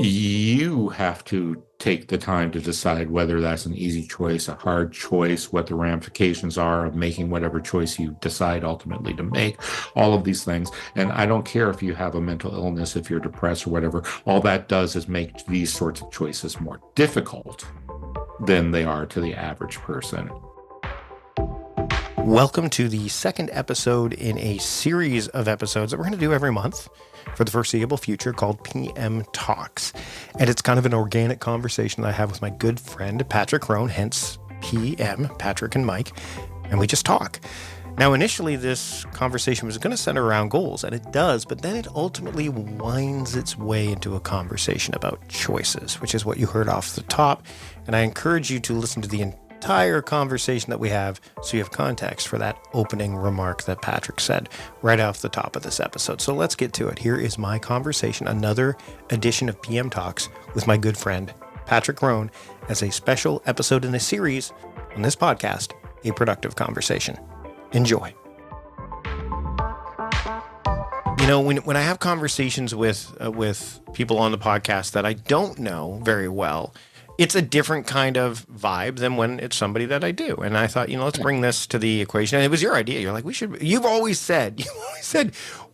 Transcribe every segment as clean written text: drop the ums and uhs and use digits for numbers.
You have to take the time to decide whether that's an easy choice, a hard choice, what the ramifications are of making whatever choice you decide ultimately to make, all of these things. And I don't care if you have a mental illness, if you're depressed or whatever, all that does is make these sorts of choices more difficult than they are to the average person. Welcome to the second episode in a series of episodes that we're going to do every month for the foreseeable future called PM Talks. And it's kind of an organic conversation that I have with my good friend, Patrick Rhone, hence PM, Patrick and Mike, and we just talk. Now, initially, this conversation was going to center around goals, and it does, but then it ultimately winds its way into a conversation about choices, which is what you heard off the top. And I encourage you to listen to the entire conversation that we have so you have context for that opening remark that Patrick said right off the top of this episode. So let's get to it. Here is my conversation, another edition of PM Talks with my good friend, Patrick Rhone, as a special episode in a series on this podcast, A Productive Conversation. Enjoy. You know, when I have conversations with people on the podcast that I don't know very well, it's a different kind of vibe than when it's somebody that I do. And I thought, let's bring this to the equation. And it was your idea. You're like, you've always said,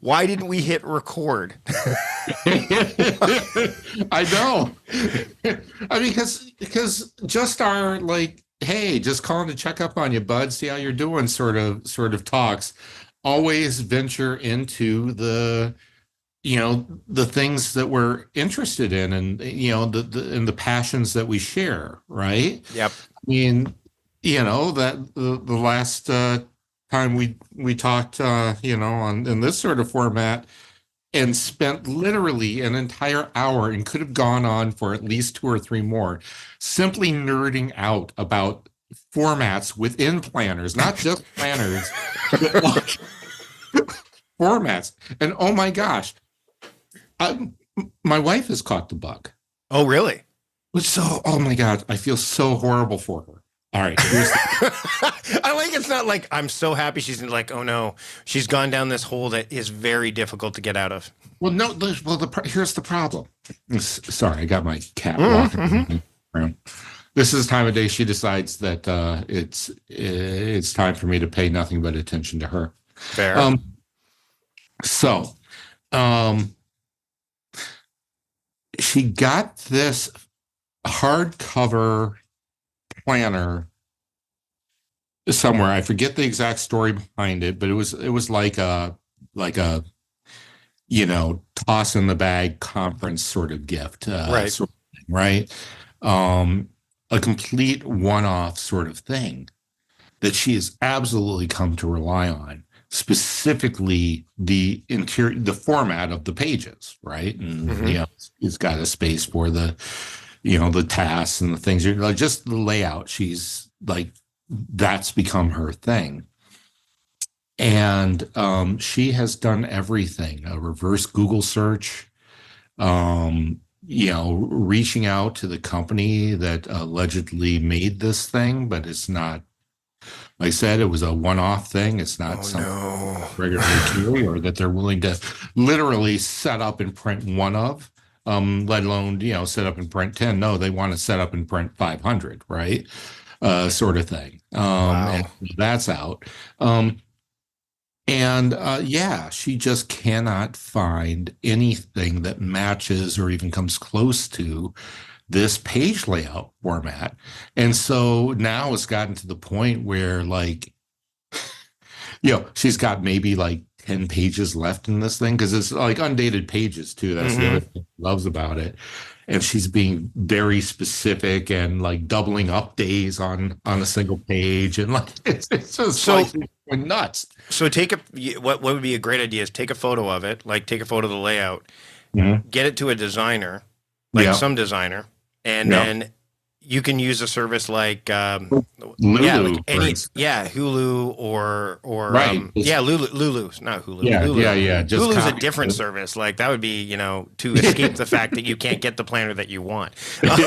why didn't we hit record? I know. I mean, because just our hey, just calling to check up on you, bud, see how you're doing sort of talks always venture into the things that we're interested in and, the passions that we share. Right. Yep. I mean, that the last time we talked, in this sort of format and spent literally an entire hour and could have gone on for at least 2 or 3 more, simply nerding out about formats within planners, not just planners, but formats. And oh my gosh, my wife has caught the bug. Oh, really? Oh my God, I feel so horrible for her. All right. I like it's not like I'm so happy she's like, oh no, she's gone down this hole that is very difficult to get out of. Well, no, here's the problem. Sorry, I got my cat walking around. This is the time of day she decides that it's time for me to pay nothing but attention to her. Fair. She got this hardcover planner somewhere. I forget the exact story behind it, but it was like a toss in the bag conference sort of gift, right? Sort of thing, right. A complete one-off sort of thing that she has absolutely come to rely on. Specifically, the format of the pages, right? And it's got a space for the tasks and the things. Just the layout. She's like, that's become her thing. And she has done everything: a reverse Google search, reaching out to the company that allegedly made this thing, but it's not. Like I said, it was a one-off thing. It's not something regularly true, or that they're willing to literally set up and print one of, let alone, set up and print 10. No, they want to set up and print 500, right? Sort of thing. Wow. And that's out. She just cannot find anything that matches or even comes close to this page layout format. And so now it's gotten to the point where she's got maybe 10 pages left in this thing, because it's undated pages too. That's the other thing she loves about it. And she's being very specific and doubling up days on a single page. And it's just going nuts. So what would be a great idea is take a photo of it, take a photo of the layout, get it to a designer, some designer, and then you can use a service like Lulu, Hulu or right. Lulu's not Hulu. Lulu. Just Hulu's a different service. That would be to escape the fact that you can't get the planner that you want. But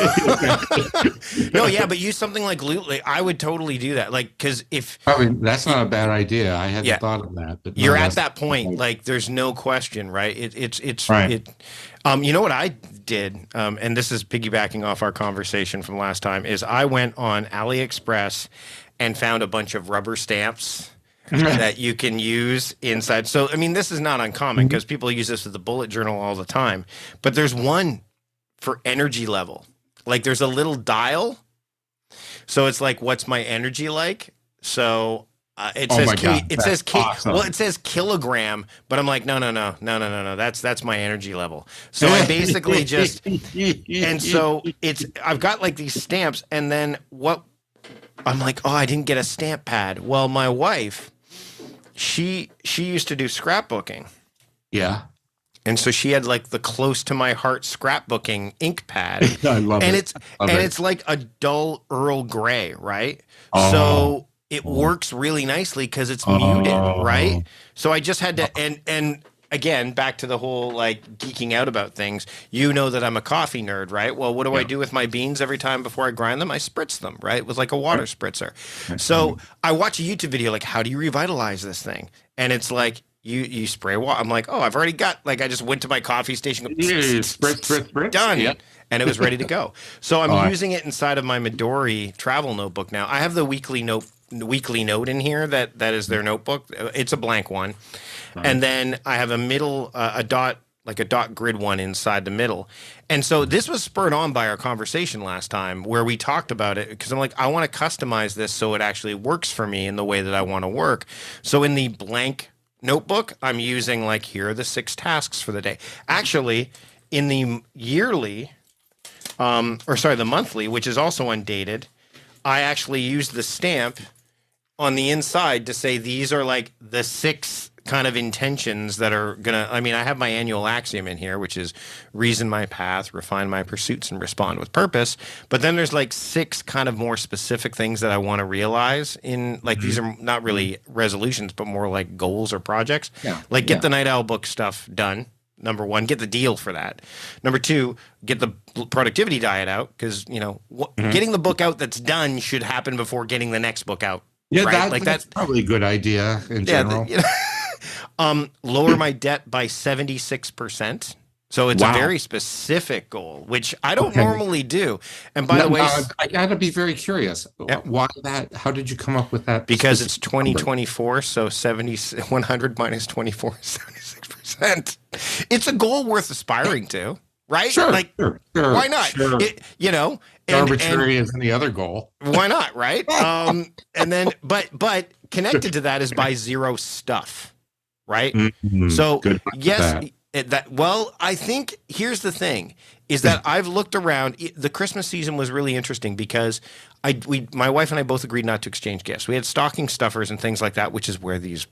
use something like Lulu. I would totally do that. Because that's not a bad idea. I hadn't thought of that. But you're at that point. There's no question, right? It's right. You know what I did, and this is piggybacking off our conversation from last time, is I went on AliExpress and found a bunch of rubber stamps that you can use inside. So, I mean, this is not uncommon because people use this with the bullet journal all the time. But there's one for energy level. Like there's a little dial. So it's like, what's my energy like? So it Oh says my God, it that's says awesome. well, it says kilogram, but I'm like, no. That's my energy level. So I basically just and so I've got like these stamps, and then what I'm like, oh, I didn't get a stamp pad. Well, my wife, she used to do scrapbooking. Yeah. And so she had like the close to my heart scrapbooking ink pad. I love and it. it's like a dull Earl Grey, right? Oh, So it works really nicely because it's muted, right? So I just had to and again, back to the whole like geeking out about things. You know that I'm a coffee nerd, right? Well, what do I do with my beans every time before I grind them? I spritz them, right? With like a water spritzer. So I watch a YouTube video like, how do you revitalize this thing? And it's like you spray water. I'm like, oh, I've already got like I just went to my coffee station. spritz. Done. Yeah. And it was ready to go. So I'm using it inside of my Midori travel notebook now. I have the weekly note in here that is their notebook. It's a blank one. And then I have a middle a dot grid one inside the middle. And so this was spurred on by our conversation last time where we talked about it because I'm like, I want to customize this so it actually works for me in the way that I want to work. So in the blank notebook, I'm using like, here are the 6 tasks for the day. Actually, in the yearly, the monthly, which is also undated, I actually use the stamp on the inside to say these are like the 6 kind of intentions that are gonna. I mean, I have my annual axiom in here, which is reason my path, refine my pursuits, and respond with purpose. But then there's like 6 kind of more specific things that I want to realize in like these are not really resolutions, but more like goals or projects. Yeah. Like get the Night Owl book stuff done. Number 1, get the deal for that. Number 2, get the productivity diet out because getting the book out that's done should happen before getting the next book out. Yeah, right? that's probably a good idea in general. Lower my debt by 76%. So it's a very specific goal, which I don't normally do. And by the way, I got to be very curious. Yep. Why that? How did you come up with that? Because it's 2024, so 100 minus 24 is 76%. It's a goal worth aspiring to, right? Sure, sure. Why not? Sure. Arbitrary as any other goal. Why not, right? And then, but connected to that is buy 0 stuff, right? Mm-hmm. So yes. I think here's the thing is that I've looked around. The Christmas season was really interesting because my wife and I both agreed not to exchange gifts. We had stocking stuffers and things like that, which is where these,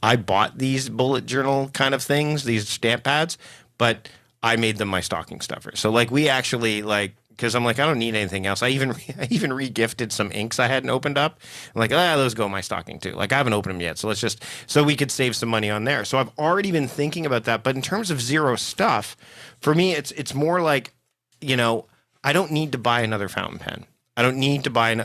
I bought these bullet journal kind of things, these stamp pads, but I made them my stocking stuffers. So like we actually because I'm like, I don't need anything else. I even re-gifted some inks I hadn't opened up. I'm like, those go in my stocking too. Like I haven't opened them yet. So so we could save some money on there. So I've already been thinking about that. But in terms of 0 stuff, for me, it's more like, I don't need to buy another fountain pen. I don't need to buy,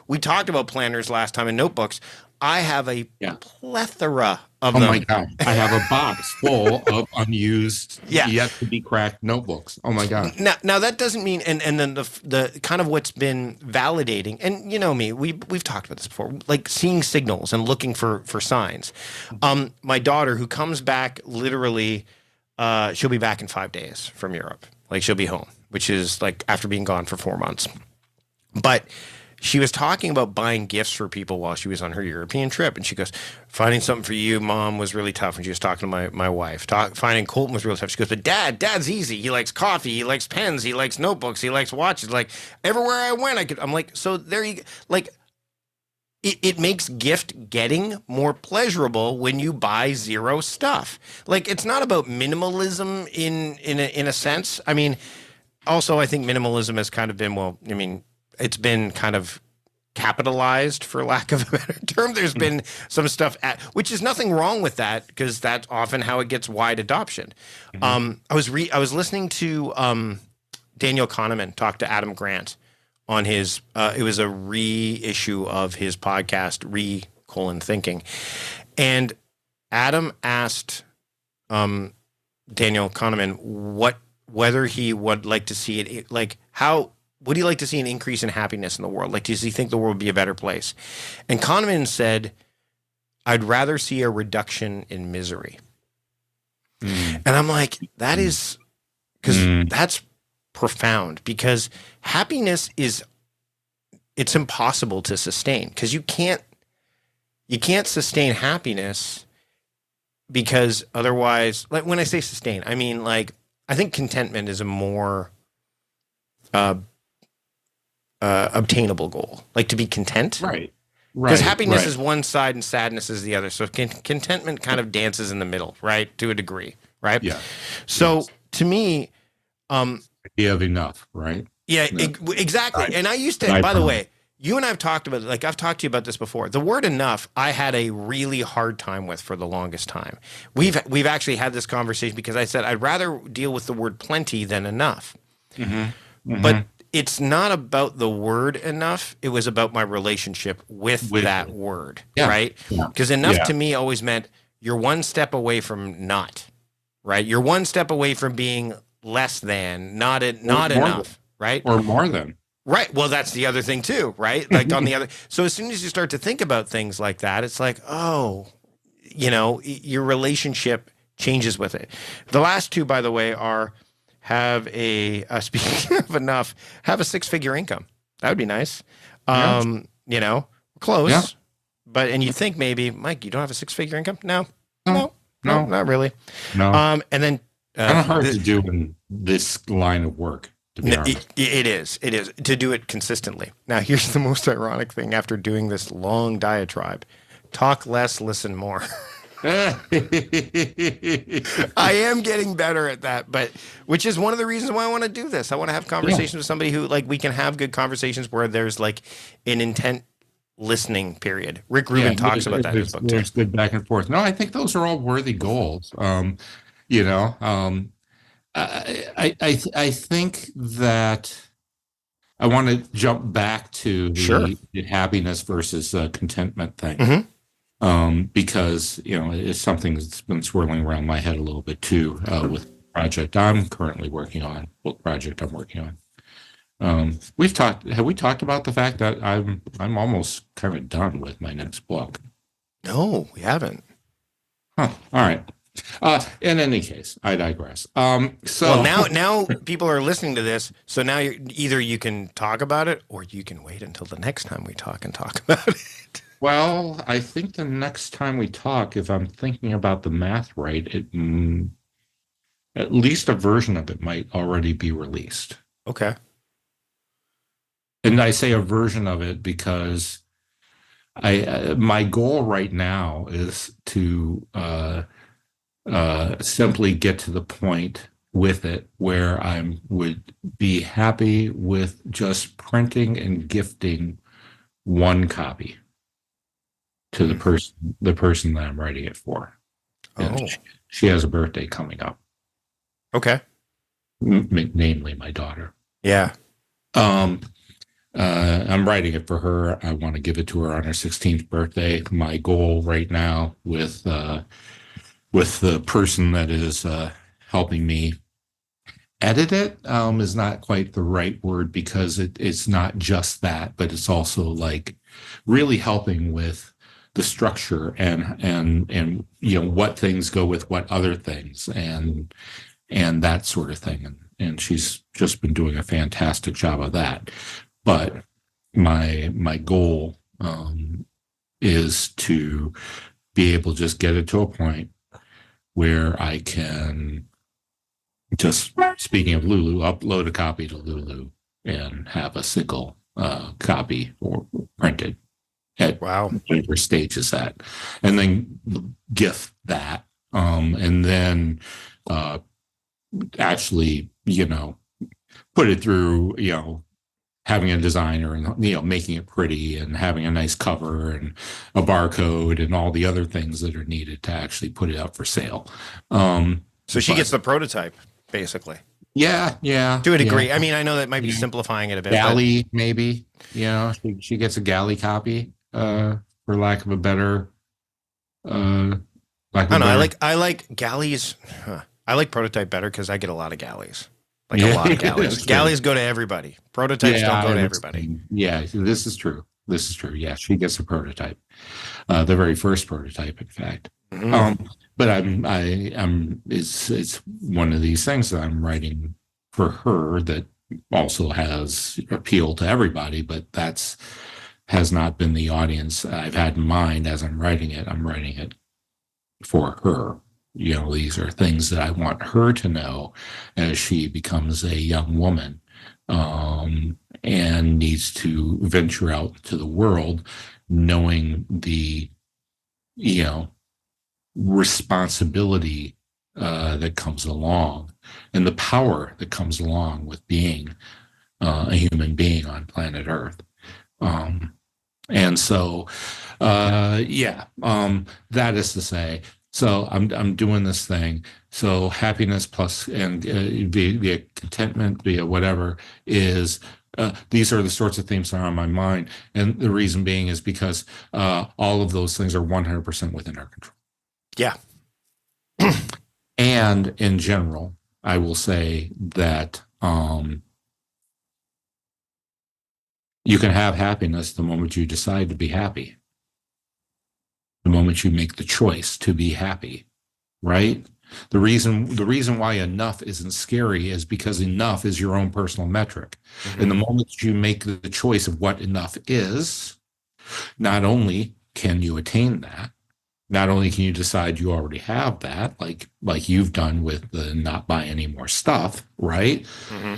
we talked about planners last time and notebooks. I have a plethora of them. Oh my God. I have a box full of unused, yet to be cracked notebooks. Oh my God. Now that doesn't mean, and then the kind of what's been validating, and me, we've talked about this before, like seeing signals and looking for signs. My daughter, who comes back literally, she'll be back in 5 days from Europe. Like she'll be home, which is like after being gone for 4 months. But she was talking about buying gifts for people while she was on her European trip. And she goes, finding something for you, Mom, was really tough. And she was talking to my wife. Finding Colton was really tough. She goes, but Dad's easy. He likes coffee. He likes pens. He likes notebooks. He likes watches. Like everywhere I went, I'm like, so there you like. It makes gift getting more pleasurable when you buy 0 stuff. Like it's not about minimalism in a sense. I mean, also I think minimalism has kind of been it's been kind of capitalized, for lack of a better term. There's been some stuff which is nothing wrong with that because that's often how it gets wide adoption. I was listening to Daniel Kahneman talk to Adam Grant on his it was a reissue of his podcast Thinking, and Adam asked Daniel Kahneman whether he would like to see it, like how would he like to see an increase in happiness in the world? Like, does he think the world would be a better place? And Kahneman said, I'd rather see a reduction in misery. And I'm like, that is, because that's profound, because happiness it's impossible to sustain, because you can't sustain happiness, because otherwise, like when I say sustain, I mean, like, I think contentment is a more obtainable goal, like to be content. Right. Because happiness is one side and sadness is the other. So contentment kind of dances in the middle, right? To a degree, right? Yeah. So to me, you have enough, right? yeah, No. exactly. And I used to, by the way, you and I have talked about, like, I've talked to you about this before. The word enough, I had a really hard time with for the longest time. We've actually had this conversation because I said I'd rather deal with the word plenty than enough. But it's not about the word enough. It was about my relationship with that word, right? Because enough to me always meant you're one step away from not, right? You're one step away from being less than, not enough, right? Or more than. Right. Well, that's the other thing too, right? Like on the other. So as soon as you start to think about things like that, it's like, oh, your relationship changes with it. The last two, by the way, are have speaking of enough, have a 6-figure income. That would be nice. Close. Yeah. But, and you think maybe, Mike, you don't have a 6-figure income? No, not really. No. And then kind of hard to do in this line of work. To be honest. It is to do it consistently. Now, here's the most ironic thing after doing this long diatribe: talk less, listen more. I am getting better at that, but which is one of the reasons why I want to do this. I want to have conversations with somebody who, like, we can have good conversations where there's like an intent listening period. Rick Rubin talks about that in his book too. There's good back and forth. No, I think those are all worthy goals. I think that I want to jump back to the happiness versus contentment thing, because it's something that's been swirling around my head a little bit too with the project I'm currently working on. Have we talked about the fact that I'm almost kind of done with my next book? No, we haven't. Huh. All right. In any case, I digress. Now people are listening to this, so now either you can talk about it or you can wait until the next time we talk about it. Well, I think the next time we talk, if I'm thinking about the math right, at least a version of it might already be released. Okay. And I say a version of it because my goal right now is to simply get to the point with it where I would be happy with just printing and gifting one copy to the person that I'm writing it for. And she has a birthday coming up. Okay. Namely my daughter. Yeah. I'm writing it for her. I want to give it to her on her 16th birthday. My goal right now with the person that is helping me edit it is not quite the right word, because it's not just that, but it's also like really helping with the structure and what things go with what other things and that sort of thing. And she's just been doing a fantastic job of that. But my goal is to be able to just get it to a point where I can just, speaking of Lulu, upload a copy to Lulu and have a single copy or printed at whatever stage is at, and then gift that, and then actually, put it through, having a designer and, making it pretty and having a nice cover and a barcode and all the other things that are needed to actually put it up for sale. So she gets the prototype, basically. Yeah. To a degree. Yeah. I mean, I know that might be simplifying it a bit. Galley, maybe, she gets a galley copy, for lack of a better, I like galleys. I like prototype better because I get a lot of galleys. Like a Yeah, lot of galleys. that's true. Galleys go to everybody. Prototypes don't go to everybody. Yeah, this is true. This is true. Yeah, she gets a prototype, the very first prototype, in fact. Mhm. But it's one of these things that I'm writing for her that also has appeal to everybody, but has not been the audience I've had in mind as I'm writing it. I'm writing it for her. These are things that I want her to know as she becomes a young woman, and needs to venture out to the world, knowing the, you know, responsibility that comes along and the power that comes along with being a human being on planet Earth. And so, that is to say, so I'm doing this thing. So happiness plus and via contentment, via whatever is. These are the sorts of themes that are on my mind, and the reason being is because all of those things are 100% within our control. Yeah. And in general, I will say that you can have happiness the moment you decide to be happy, the moment you make the choice to be happy, right? The reason why enough isn't scary is because enough is your own personal metric. Mm-hmm. And the moment you make the choice of what enough is, not only can you attain that, not only can you decide you already have that, like you've done with the not buy any more stuff, right? Mm-hmm.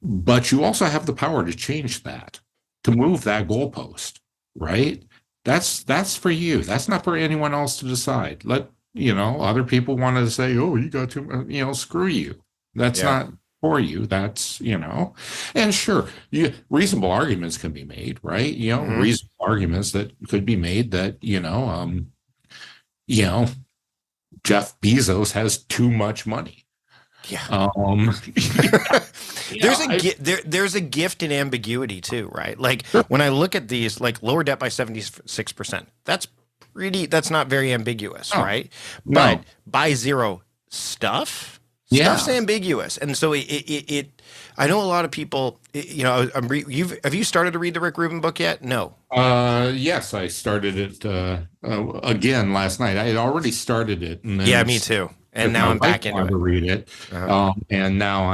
But you also have the power to change that, to move that goalpost, right? That's for you. That's not for anyone else to decide. Other people want to say, oh, you got to, screw you. That's not for you. That's, and sure, reasonable arguments can be made, right? Mm-hmm. Reasonable arguments that could be made that, Jeff Bezos has too much money. Yeah. There's a gift in ambiguity too, right? Like when I look at these, like lower debt by 76%, that's not very ambiguous, right? No. But buy zero stuff's ambiguous. And so I know a lot of people, have you started to read the Rick Rubin book yet? No. Yes, I started it again last night. I had already started it. And then me too. And now I'm back into it. To read it, and now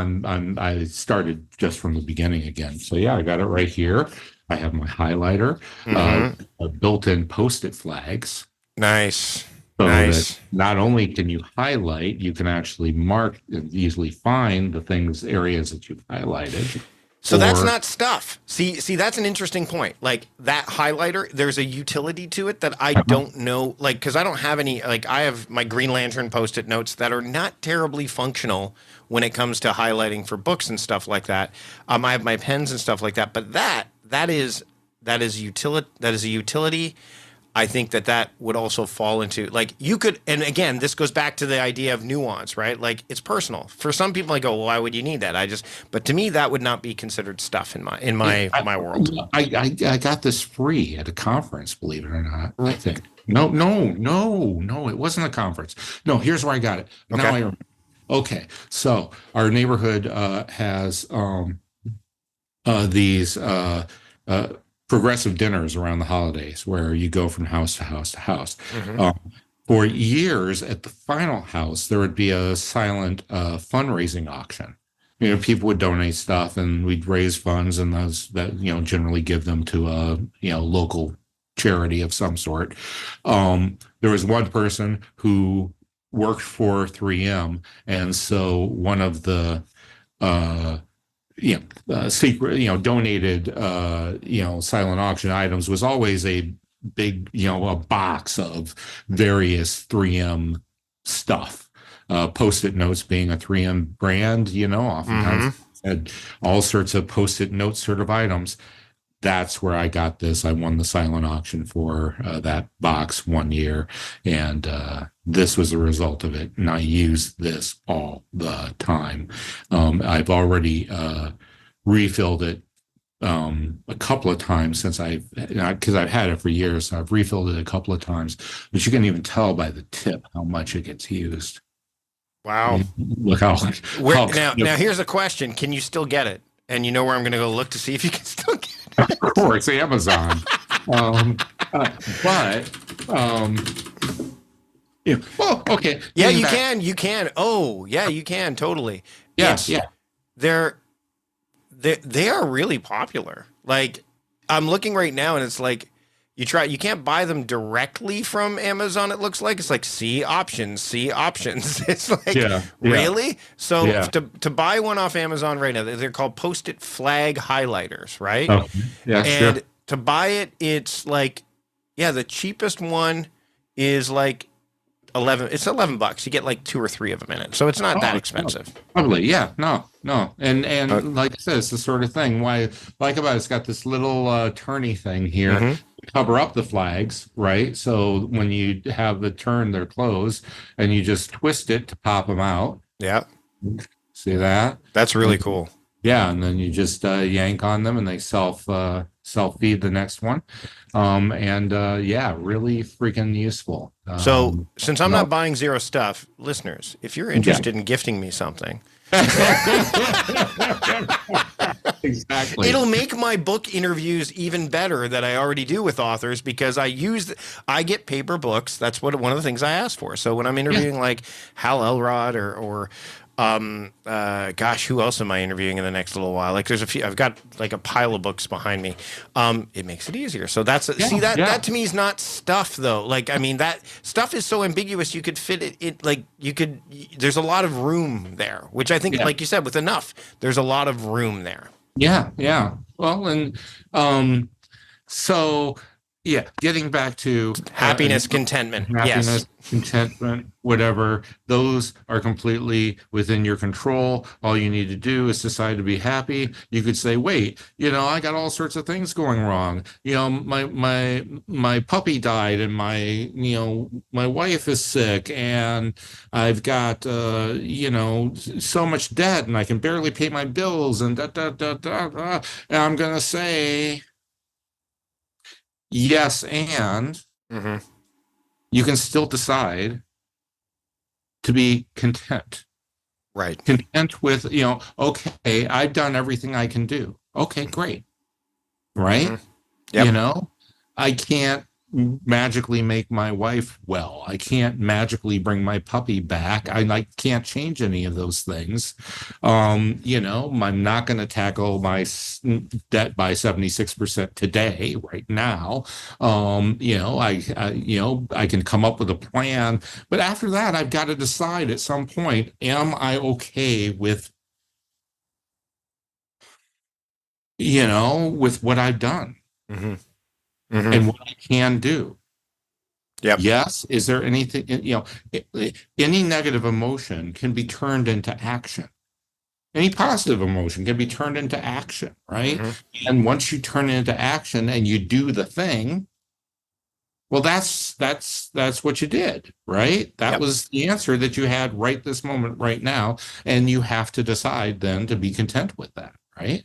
I started just from the beginning again. So yeah, I got it right here. I have my highlighter, built-in Post-it flags. Nice. So that not only can you highlight, you can actually mark and easily find the areas that you've highlighted. So that's not stuff. See, that's an interesting point. Like that highlighter, there's a utility to it that I don't know, because I don't have any, I have my Green Lantern Post-it notes that are not terribly functional when it comes to highlighting for books and stuff like that. I have my pens and stuff like that, but that is a utility. I think that would also fall into you could, and again, this goes back to the idea of nuance, right? Like it's personal. For some people, I go, well, why would you need that? But to me, that would not be considered stuff in my world. I got this free at a conference, believe it or not. I think no, it wasn't a conference. No, here's where I got it. Okay. Now I remember. Okay, so our neighborhood has these progressive dinners around the holidays where you go from house to house to house. Mm-hmm. For years at the final house, there would be a silent fundraising auction. People would donate stuff and we'd raise funds, and generally give them to a, local charity of some sort. There was one person who worked for 3M. And so one of the, secret, donated, silent auction items was always a big, a box of various 3M stuff. Post-it notes being a 3M brand, oftentimes had all sorts of Post-it note sort of items. That's where I got this. I won the silent auction for that box one year, and this was a result of it. And I use this all the time. I've already refilled it a couple of times because I've had it for years. So I've refilled it a couple of times, but you can even tell by the tip how much it gets used. Wow. Look how, Where how now here's a question. Can you still get it? And you know where I'm going to go look to see if you can still get of it. course, Amazon. Um, but yeah. Well, okay. Yeah, Getting you back. can. You can. Oh, yeah, you can totally. Yeah, It's yeah. they're they are really popular. Like I'm looking right now and it's like you can't buy them directly from Amazon, it looks like. It's like see options, see options. It's like Yeah, yeah, really? So yeah. to buy one off Amazon right now, they're called post-it flag highlighters, right? Okay. Yeah, And sure. to buy it, it's like yeah, the cheapest one is like 11 it's $11. You get like two or three of them in it. So it's not that Oh, no, expensive. probably. Yeah, no, no. Uh, And like I said, it's the sort of thing why I like about it's got this little turny thing here mhm. to cover up the flags, right? So when you have the turn, they're closed, and you just twist it to pop them out. Yeah. See that? That's really cool. Yeah, and then you just yank on them, and they self feed the next one. And yeah, really freaking useful. So, since I'm not Well, buying zero stuff, listeners, if you're yeah. interested in gifting me something, Exactly. it'll make my book interviews even better that I already do with authors because I get paper books. That's one of the things I ask for. So when I'm Yeah. interviewing like Hal Elrod or gosh, who else am I interviewing in the next little while? Like there's a few, I've got like a pile of books behind me. It makes it easier. So see Yeah. that to me is not stuff though. Like, I mean, that stuff is so ambiguous. You could fit it like there's a lot of room there, which I think, Yeah. like you said, with enough, there's a lot of room there. Yeah. Yeah. Well, and so yeah, getting back to Happiness, contentment. happiness, Yes. contentment, whatever, those are completely within your control. All you need to do is decide to be happy. You could say, wait, I got all sorts of things going wrong. My puppy died, and my wife is sick, and I've got so much debt, and I can barely pay my bills, and da da da da da. And I'm gonna say yes, and Hmm. you can still decide to be content. Right. Content with, okay, I've done everything I can do. Okay, great. Hmm. Right? Yep. I can't magically make my wife well. I can't magically bring my puppy back. I can't change any of those things. I'm not going to tackle my debt by 76% today, right now. I can come up with a plan, but after that, I've got to decide at some point, am I okay with what I've done Hmm. Hmm. and what I can do? Yep. Yes. Is there anything, any negative emotion can be turned into action. Any positive emotion can be turned into action, right? Hmm. And once you turn it into action and you do the thing, well, that's what you did, right? That Yep. was the answer that you had right this moment, right now, and you have to decide then to be content with that, right?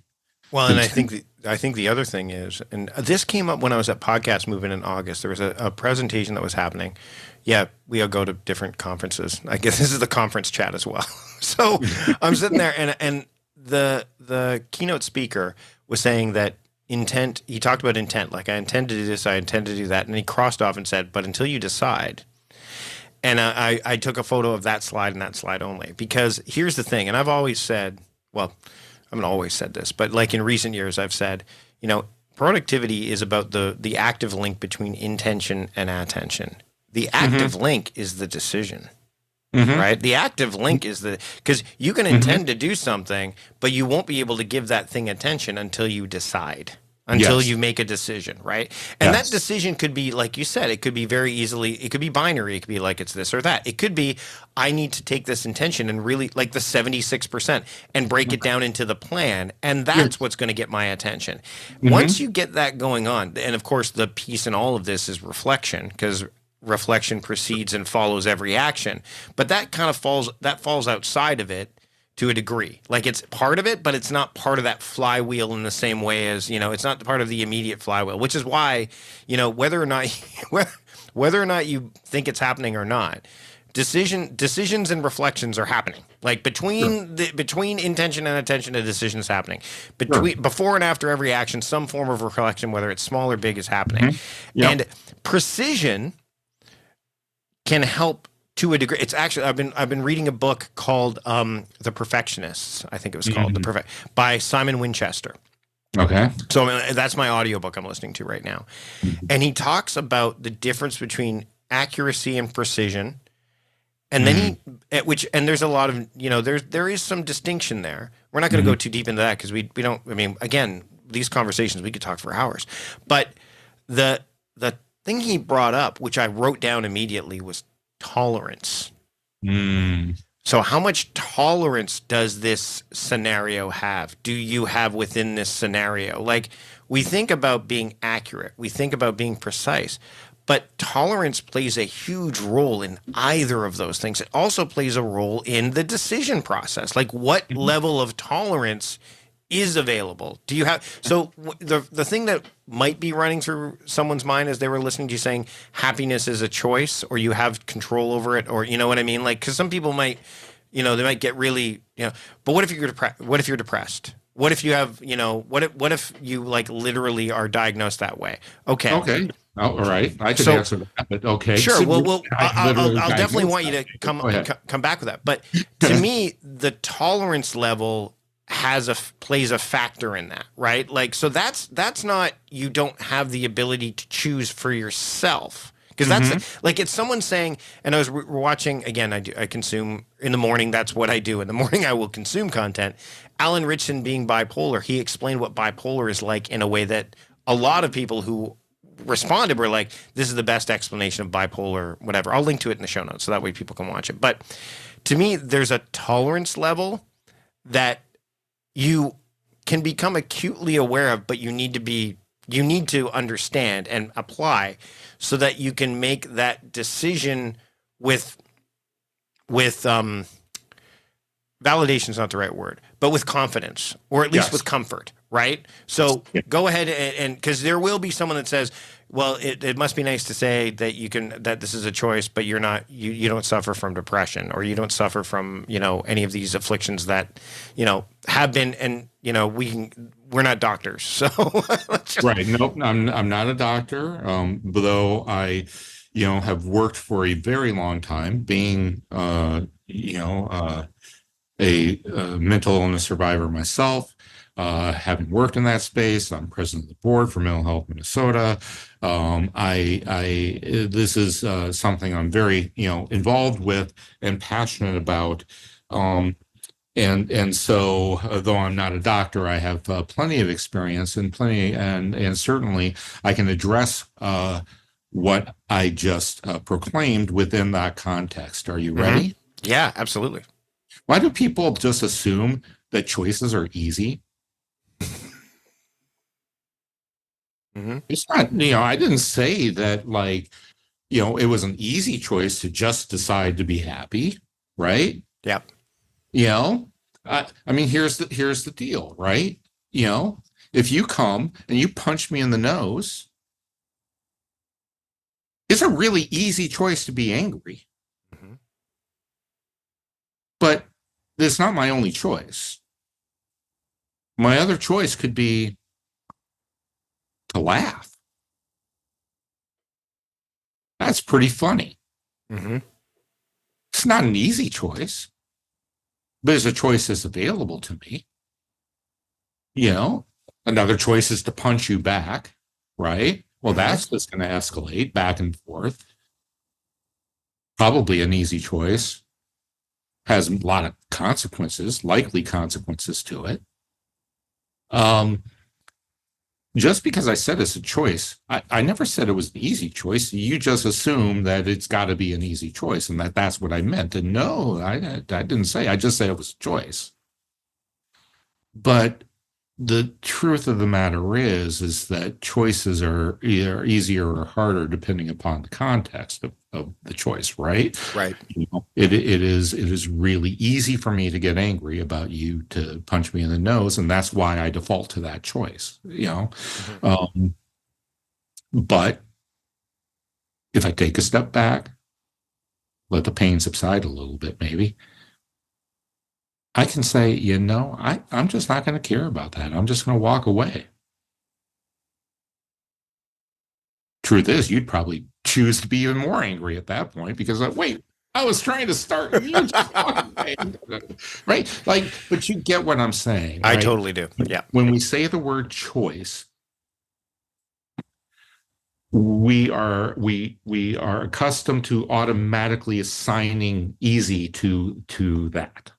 Well, and Content. I think the other thing is, and this came up when I was at Podcast Movement in August. There was a presentation that was happening. Yeah, we all go to different conferences. I guess this is the conference chat as well. So I'm sitting there, and the keynote speaker was saying that intent. He talked about intent, like I intend to do this, I intend to do that, and he crossed off and said, "But until you decide." And I took a photo of that slide and that slide only because here's the thing, and I've always said, well, I haven't always said this, but like in recent years, I've said, productivity is about the active link between intention and attention. The Mm-hmm. active link is the decision, Mm-hmm. right? The active link is because you can Mm-hmm. intend to do something, but you won't be able to give that thing attention until you decide, until Yes. you make a decision, right? And that Yes. decision could be, like you said, it could be it could be binary. It could be like it's this or that. It could be, I need to take this intention and really like the 76% and break it down into the plan. And Yeah. that's what's going to get my attention. Mm-hmm. Once you get that going on, and of course, the piece in all of this is reflection because reflection precedes and follows every action. But that kind of falls outside of it to a degree. Like it's part of it, but it's not part of that flywheel in the same way as, it's not part of the immediate flywheel, which is why, whether or not whether or not you think it's happening or not, decisions and reflections are happening. Like Sure. between intention and attention, a decision is happening. Sure. Before and after every action, some form of reflection, whether it's small or big, is happening. Mhm. Yep. And precision can help to a degree. It's actually I've been reading a book called The Perfectionists. I think it was called by Simon Winchester. Okay. So that's my audiobook I'm listening to right now. Mhm. And he talks about the difference between accuracy and precision. And then and there's a lot of, there is some distinction there. We're not going to go too deep into that because we don't, I mean, again, these conversations, we could talk for hours. But the thing he brought up, which I wrote down immediately, was tolerance. Mm. So how much tolerance does this scenario have? Do you have within this scenario? Like, we think about being accurate, we think about being precise, but tolerance plays a huge role in either of those things. It also plays a role in the decision process. Like, what level of tolerance is available? Do you have, so the thing that might be running through someone's mind as they were listening to you saying happiness is a choice, or you have control over it, or you know what I mean? Like, because some people might, they might get really, but what if you're depressed? What if you're depressed? What if you have, what if you like literally are diagnosed that way? Okay. Okay. Oh, all right. I could answer that, but okay. Sure. So Well, I'll I definitely want you to come back with that. But to me, the tolerance level plays a factor in that, right? Like, so that's not, you don't have the ability to choose for yourself. Because that's like, it's someone saying, and I was watching again. I consume in the morning. That's what I do in the morning. I will consume content. Alan Richson being bipolar, he explained what bipolar is like in a way that a lot of people who responded were like, "This is the best explanation of bipolar." Whatever. I'll link to it in the show notes so that way people can watch it. But to me, there's a tolerance level that you can become acutely aware of, but you need to understand and apply so that you can make that decision with validation is not the right word, but with confidence, or at least with comfort, right? So go ahead and because there will be someone that says, well, it must be nice to say that this is a choice, but you don't suffer from depression, or you don't suffer from, any of these afflictions that, have been, and, we're not doctors. So right. Nope. I'm not a doctor. Though I, have worked for a very long time being, a mental illness survivor myself, having worked in that space. I'm president of the board for Mental Health Minnesota. This is something I'm very, involved with and passionate about. And so, though I'm not a doctor, I have plenty of experience and and certainly I can address what I just proclaimed within that context. Are you ready? Yeah, absolutely. Why do people just assume that choices are easy? It's not, I didn't say that it was an easy choice to just decide to be happy, right? Yep. I mean, here's the deal, right? If you come and you punch me in the nose, it's a really easy choice to be angry. But it's not my only choice. My other choice could be to laugh. That's pretty funny. It's not an easy choice, but it's a choice that's available to me. Another choice is to punch you back, right? Well, that's just going to escalate back and forth. Probably an easy choice. Has a lot of consequences, likely consequences to it. Just because I said it's a choice, I never said it was an easy choice. You just assume that it's got to be an easy choice, and that's what I meant. And no, I didn't say. I just said it was a choice. But the truth of the matter is that choices are either easier or harder depending upon the context of the choice, right? Right. It is really easy for me to get angry about you to punch me in the nose, and that's why I default to that choice. But if I take a step back let the pain subside a little bit, maybe, I can say, I'm just not going to care about that. I'm just going to walk away. Truth is, you'd probably choose to be even more angry at that point because, wait, I was trying to start and you just walked away. Right? Like, but you get what I'm saying, I right? totally do. Yeah. When we say the word choice, we are accustomed to automatically assigning easy to that.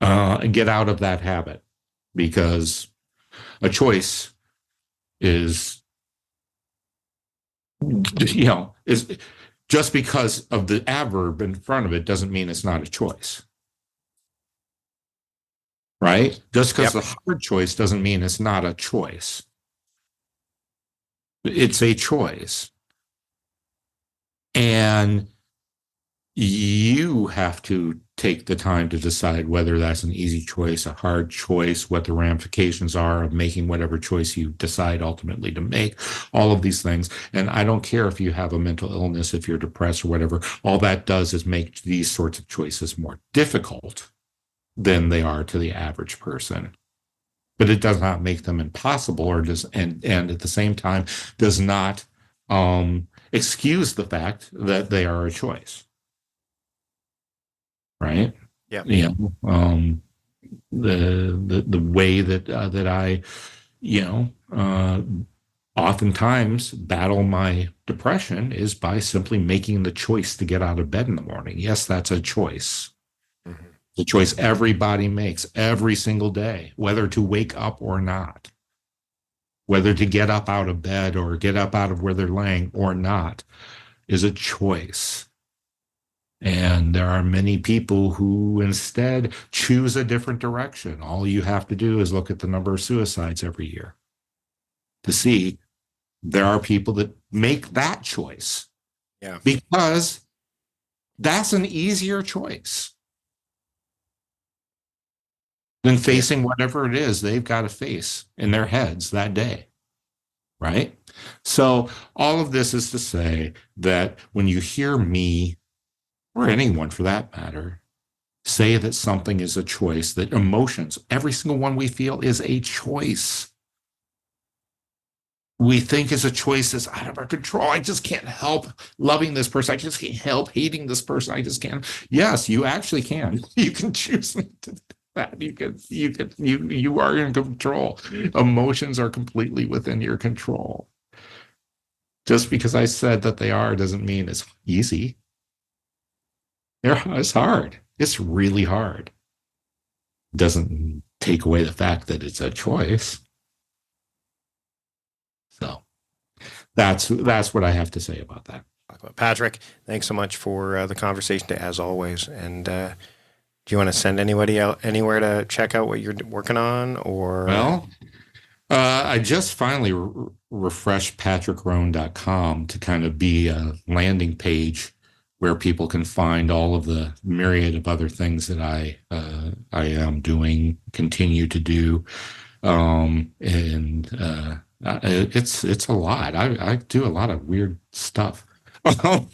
And get out of that habit, because a choice is, is just because of the adverb in front of it doesn't mean it's not a choice. Right? Just because the hard choice doesn't mean it's not a choice. It's a choice. And you have to take the time to decide whether that's an easy choice, a hard choice, what the ramifications are of making whatever choice you decide ultimately to make, all of these things. And I don't care if you have a mental illness, if you're depressed or whatever, all that does is make these sorts of choices more difficult than they are to the average person. But it does not make them impossible, and at the same time does not excuse the fact that they are a choice. Right? Yeah. The way that I, oftentimes battle my depression is by simply making the choice to get out of bed in the morning. Yes, that's a choice. Mm-hmm. The choice everybody makes every single day, whether to wake up or not, whether to get up out of bed or get up out of where they're laying or not, is a choice. And there are many people who instead choose a different direction. All you have to do is look at the number of suicides every year to see there are people that make that choice. Yeah. Because that's an easier choice than facing whatever it is they've got to face in their heads that day. Right? So all of this is to say that when you hear me, or anyone for that matter, say that something is a choice, that emotions, every single one we feel is a choice. We think is a choice that's out of our control. I just can't help loving this person. I just can't help hating this person. I just can't. Yes, you actually can. You can choose to do that. You are in control. Emotions are completely within your control. Just because I said that they are doesn't mean it's easy. It's hard. It's really hard. Doesn't take away the fact that it's a choice. So that's what I have to say about that. Patrick, thanks so much for the conversation, as always. And do you want to send anybody out anywhere to check out what you're working on? Or well, I just finally refreshed patrickrhone.com to kind of be a landing page where people can find all of the myriad of other things that I am doing, continue to do, it's a lot. I do a lot of weird stuff, but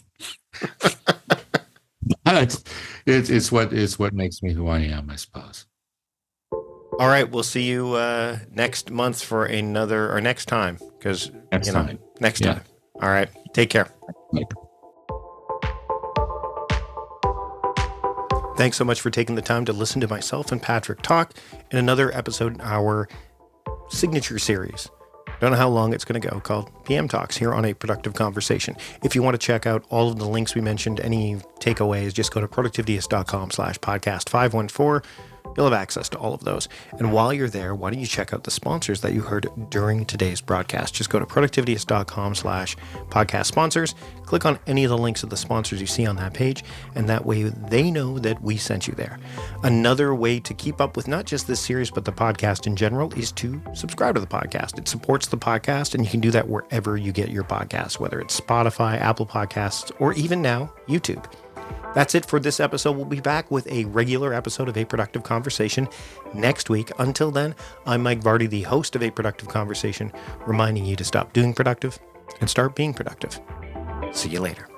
it's what makes me who I am, I suppose. All right, we'll see you next month for another, or next time, because next time. All right, take care. Thanks so much for taking the time to listen to myself and Patrick talk in another episode in our signature series. Don't know how long it's going to go, called PM Talks here on A Productive Conversation. If you want to check out all of the links we mentioned, any takeaways, just go to productivityist.com/podcast514. You'll have access to all of those. And while you're there, why don't you check out the sponsors that you heard during today's broadcast? Just go to productivityist.com/podcast sponsors. Click on any of the links of the sponsors you see on that page, and that way they know that we sent you there. Another way to keep up with not just this series, but the podcast in general, is to subscribe to the podcast. It supports the podcast, and you can do that wherever you get your podcasts, whether it's Spotify, Apple Podcasts, or even now, YouTube. That's it for this episode. We'll be back with a regular episode of A Productive Conversation next week. Until then, I'm Mike Vardy, the host of A Productive Conversation, reminding you to stop doing productive and start being productive. See you later.